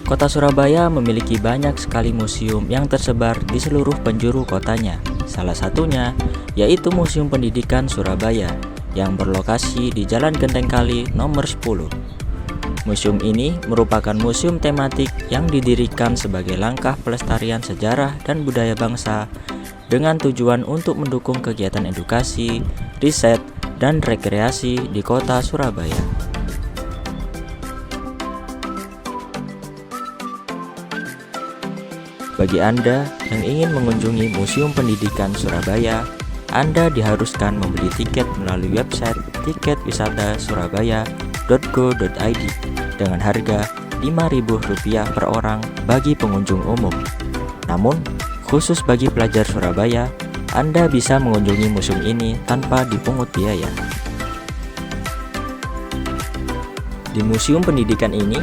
Kota Surabaya memiliki banyak sekali museum yang tersebar di seluruh penjuru kotanya. Salah satunya yaitu Museum Pendidikan Surabaya yang berlokasi di Jalan Genteng Kali nomor 10. Museum ini merupakan museum tematik yang didirikan sebagai langkah pelestarian sejarah dan budaya bangsa dengan tujuan untuk mendukung kegiatan edukasi, riset, dan rekreasi di kota Surabaya. Bagi Anda yang ingin mengunjungi Museum Pendidikan Surabaya, Anda diharuskan membeli tiket melalui website tiketwisatasurabaya.go.id dengan harga Rp5.000 per orang bagi pengunjung umum. Namun, khusus bagi pelajar Surabaya, Anda bisa mengunjungi museum ini tanpa dipungut biaya. Di Museum Pendidikan ini,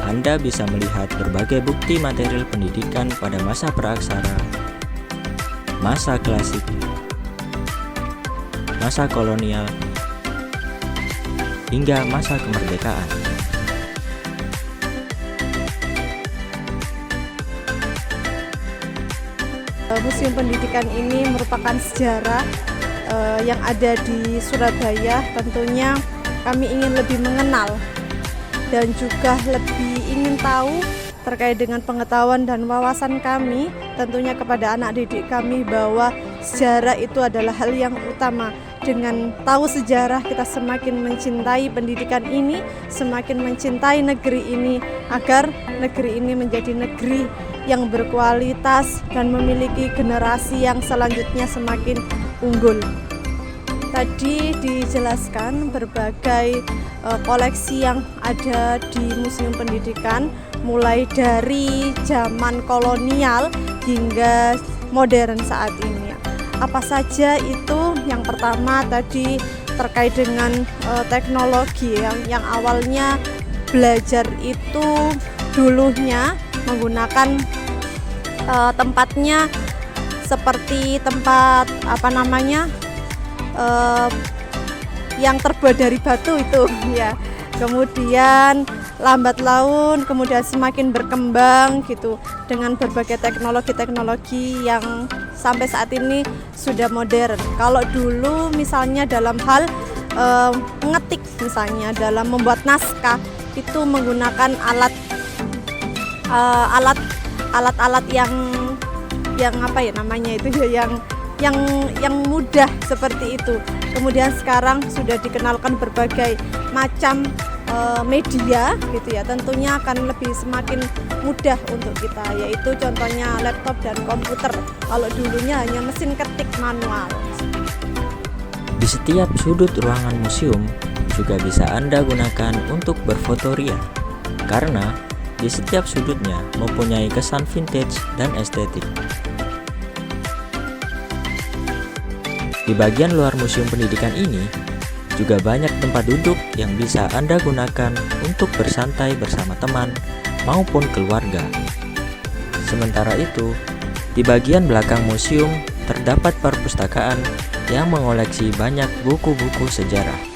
Anda bisa melihat berbagai bukti material pendidikan pada masa praaksara, masa klasik, masa kolonial, hingga masa kemerdekaan. Museum Pendidikan ini merupakan sejarah yang ada di Surabaya. Tentunya kami ingin lebih mengenal dan juga lebih ingin tahu terkait dengan pengetahuan dan wawasan kami tentunya kepada anak didik kami bahwa sejarah itu adalah hal yang utama. Dengan tahu sejarah kita semakin mencintai pendidikan ini, semakin mencintai negeri ini agar negeri ini menjadi negeri yang berkualitas dan memiliki generasi yang selanjutnya semakin unggul. Tadi dijelaskan berbagai koleksi yang ada di Museum Pendidikan, mulai dari zaman kolonial hingga modern saat ini. Apa saja itu? Yang pertama tadi terkait dengan teknologi yang awalnya belajar itu dulunya menggunakan tempatnya seperti tempat yang terbuat dari batu itu ya. Kemudian lambat laun kemudian semakin berkembang gitu dengan berbagai teknologi yang sampai saat ini sudah modern. Kalau dulu misalnya dalam hal mengetik, misalnya dalam membuat naskah itu menggunakan alat-alat yang apa ya namanya itu ya, yang mudah seperti itu. Kemudian sekarang sudah dikenalkan berbagai macam media gitu ya, tentunya akan lebih semakin mudah untuk kita, yaitu contohnya laptop dan komputer. Kalau dulunya hanya mesin ketik manual. Di setiap sudut ruangan museum juga bisa Anda gunakan untuk berfotoria, karena di setiap sudutnya mempunyai kesan vintage dan estetik. Di bagian luar Museum Pendidikan ini juga banyak tempat duduk yang bisa Anda gunakan untuk bersantai bersama teman maupun keluarga. Sementara itu, di bagian belakang museum terdapat perpustakaan yang mengoleksi banyak buku-buku sejarah.